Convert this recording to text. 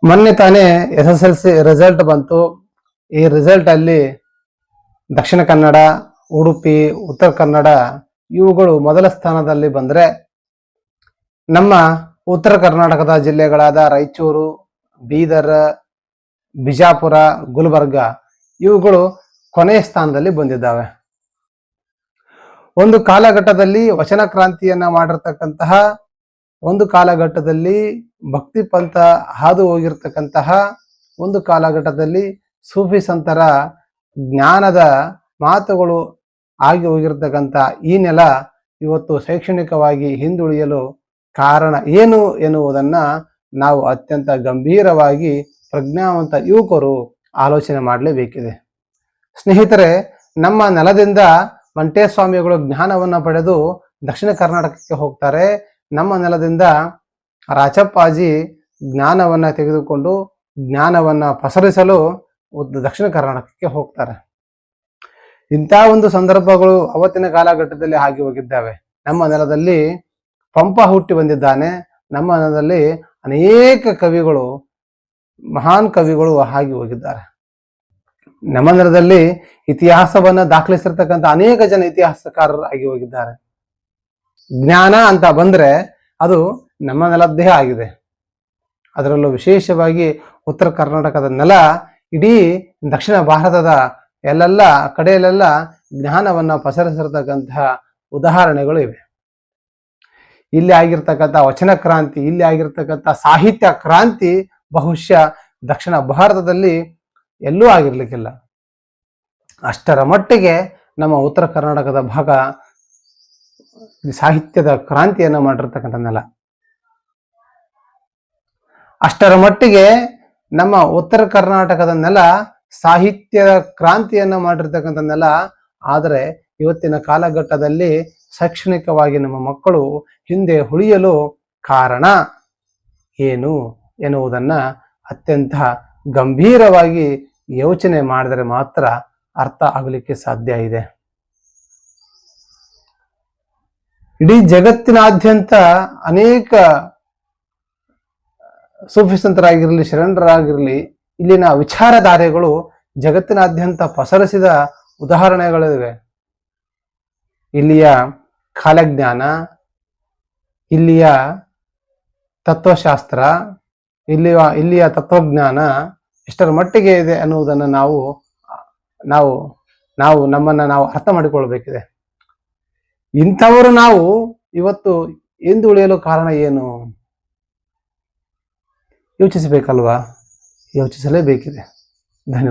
ಮೊನ್ನೆ ತಾನೇ SSLC result ಬಂತು. ಈ ರಿಸಲ್ಟ್ ಅಲ್ಲಿ ದಕ್ಷಿಣ ಕನ್ನಡ, ಉಡುಪಿ, ಉತ್ತರ ಕನ್ನಡ ಇವುಗಳು ಮೊದಲ ಸ್ಥಾನದಲ್ಲಿ ಬಂದರೆ, ನಮ್ಮ ಉತ್ತರ ಕರ್ನಾಟಕದ ಜಿಲ್ಲೆಗಳಾದ ರಾಯಚೂರು, ಬೀದರ್, ಬಿಜಾಪುರ, ಗುಲ್ಬರ್ಗ ಇವುಗಳು ಕೊನೆಯ ಸ್ಥಾನದಲ್ಲಿ ಬಂದಿದ್ದಾವೆ. ಒಂದು ಕಾಲಘಟ್ಟದಲ್ಲಿ ವಚನ ಕ್ರಾಂತಿಯನ್ನ ಮಾಡಿರ್ತಕ್ಕಂತಹ, ಒಂದು ಕಾಲಘಟ್ಟದಲ್ಲಿ ಭಕ್ತಿ ಪಂಥ ಹಾದು ಹೋಗಿರ್ತಕ್ಕಂತಹ, ಒಂದು ಕಾಲಘಟ್ಟದಲ್ಲಿ ಸೂಫಿ ಸಂತರ ಜ್ಞಾನದ ಮಾತುಗಳು ಆಗಿ ಹೋಗಿರ್ತಕ್ಕಂಥ ಈ ನೆಲ ಇವತ್ತು ಶೈಕ್ಷಣಿಕವಾಗಿ ಹಿಂದುಳಿಯಲು ಕಾರಣ ಏನು ಎನ್ನುವುದನ್ನ ನಾವು ಅತ್ಯಂತ ಗಂಭೀರವಾಗಿ ಪ್ರಜ್ಞಾವಂತ ಯುವಕರು ಆಲೋಚನೆ ಮಾಡಲೇಬೇಕಿದೆ. ಸ್ನೇಹಿತರೆ, ನಮ್ಮ ನೆಲದಿಂದ ಮಂಟೇಸ್ವಾಮಿಗಳು ಜ್ಞಾನವನ್ನು ಪಡೆದು ದಕ್ಷಿಣ ಕರ್ನಾಟಕಕ್ಕೆ ಹೋಗ್ತಾರೆ. ನಮ್ಮ ನೆಲದಿಂದ ರಾಚಪ್ಪಾಜಿ ಜ್ಞಾನವನ್ನ ತೆಗೆದುಕೊಂಡು ಜ್ಞಾನವನ್ನ ಪಸರಿಸಲು ದಕ್ಷಿಣ ಕರ್ನಾಟಕಕ್ಕೆ ಹೋಗ್ತಾರೆ. ಇಂಥ ಒಂದು ಸಂದರ್ಭಗಳು ಅವತ್ತಿನ ಕಾಲಘಟ್ಟದಲ್ಲಿ ಆಗಿ ಹೋಗಿದ್ದಾವೆ. ನಮ್ಮ ನೆಲದಲ್ಲಿ ಪಂಪ ಹುಟ್ಟಿ ಬಂದಿದ್ದಾನೆ. ನಮ್ಮ ನೆಲದಲ್ಲಿ ಅನೇಕ ಕವಿಗಳು, ಮಹಾನ್ ಕವಿಗಳು ಆಗಿ ಹೋಗಿದ್ದಾರೆ. ನಮ್ಮ ನೆಲದಲ್ಲಿ ಇತಿಹಾಸವನ್ನ ದಾಖಲಿಸಿರ್ತಕ್ಕಂಥ ಅನೇಕ ಜನ ಇತಿಹಾಸಕಾರರು ಆಗಿ ಹೋಗಿದ್ದಾರೆ. ಜ್ಞಾನ ಅಂತ ಬಂದ್ರೆ ಅದು ನಮ್ಮ ನೆಲದ್ದೇ ಆಗಿದೆ. ಅದರಲ್ಲೂ ವಿಶೇಷವಾಗಿ ಉತ್ತರ ಕರ್ನಾಟಕದ ನೆಲ ಇಡೀ ದಕ್ಷಿಣ ಭಾರತದ ಎಲ್ಲೆಲ್ಲ ಕಡೆಯಲ್ಲೆಲ್ಲ ಜ್ಞಾನವನ್ನ ಪಸರಿಸಿರ್ತಕ್ಕಂತಹ ಉದಾಹರಣೆಗಳು ಇವೆ. ಇಲ್ಲಿ ಆಗಿರ್ತಕ್ಕಂಥ ವಚನ ಕ್ರಾಂತಿ, ಇಲ್ಲಿ ಆಗಿರ್ತಕ್ಕಂಥ ಸಾಹಿತ್ಯ ಕ್ರಾಂತಿ ಬಹುಶಃ ದಕ್ಷಿಣ ಭಾರತದಲ್ಲಿ ಎಲ್ಲೂ ಆಗಿರ್ಲಿಕ್ಕಿಲ್ಲ. ಅಷ್ಟರ ಮಟ್ಟಿಗೆ ನಮ್ಮ ಉತ್ತರ ಕರ್ನಾಟಕದ ಭಾಗ ಸಾಹಿತ್ಯದ ಕ್ರಾಂತಿಯನ್ನ ಮಾಡಿರ್ತಕ್ಕಂಥ ನೆಲ. ಅಷ್ಟರ ಮಟ್ಟಿಗೆ ನಮ್ಮ ಉತ್ತರ ಕರ್ನಾಟಕದ ನೆಲ ಸಾಹಿತ್ಯದ ಕ್ರಾಂತಿಯನ್ನ ಮಾಡಿರ್ತಕ್ಕಂಥ ನೆಲ. ಆದರೆ ಇವತ್ತಿನ ಕಾಲಘಟ್ಟದಲ್ಲಿ ಶೈಕ್ಷಣಿಕವಾಗಿ ನಮ್ಮ ಮಕ್ಕಳು ಹಿಂದೆ ಉಳಿಯಲು ಕಾರಣ ಏನು ಎನ್ನುವುದನ್ನ ಅತ್ಯಂತ ಗಂಭೀರವಾಗಿ ಯೋಚನೆ ಮಾಡಿದರೆ ಮಾತ್ರ ಅರ್ಥ ಆಗಲಿಕ್ಕೆ ಸಾಧ್ಯ ಇದೆ. ಇಡೀ ಜಗತ್ತಿನಾದ್ಯಂತ ಅನೇಕ ಸೂಫಿ ಸಂತರಾಗಿರಲಿ, ಶರಣರಾಗಿರಲಿ, ಇಲ್ಲಿನ ವಿಚಾರಧಾರೆಗಳು ಜಗತ್ತಿನಾದ್ಯಂತ ಪಸರಿಸಿದ ಉದಾಹರಣೆಗಳಿವೆ. ಇಲ್ಲಿಯ ಕಾಲಜ್ಞಾನ, ಇಲ್ಲಿಯ ತತ್ವಶಾಸ್ತ್ರ, ಇಲ್ಲಿಯ ತತ್ವಜ್ಞಾನ ಎಷ್ಟರ ಮಟ್ಟಿಗೆ ಇದೆ ಅನ್ನುವುದನ್ನು ನಾವು ನಮ್ಮನ್ನ ನಾವು ಅರ್ಥ ಮಾಡಿಕೊಳ್ಬೇಕಿದೆ. ಇಂಥವರು ನಾವು ಇವತ್ತು ಹಿಂದುಳಿಯಲು ಕಾರಣ ಏನು ಯೋಚಿಸಬೇಕಲ್ವಾ? ಯೋಚಿಸಲೇಬೇಕಿದೆ. ಧನ್ಯವಾದ.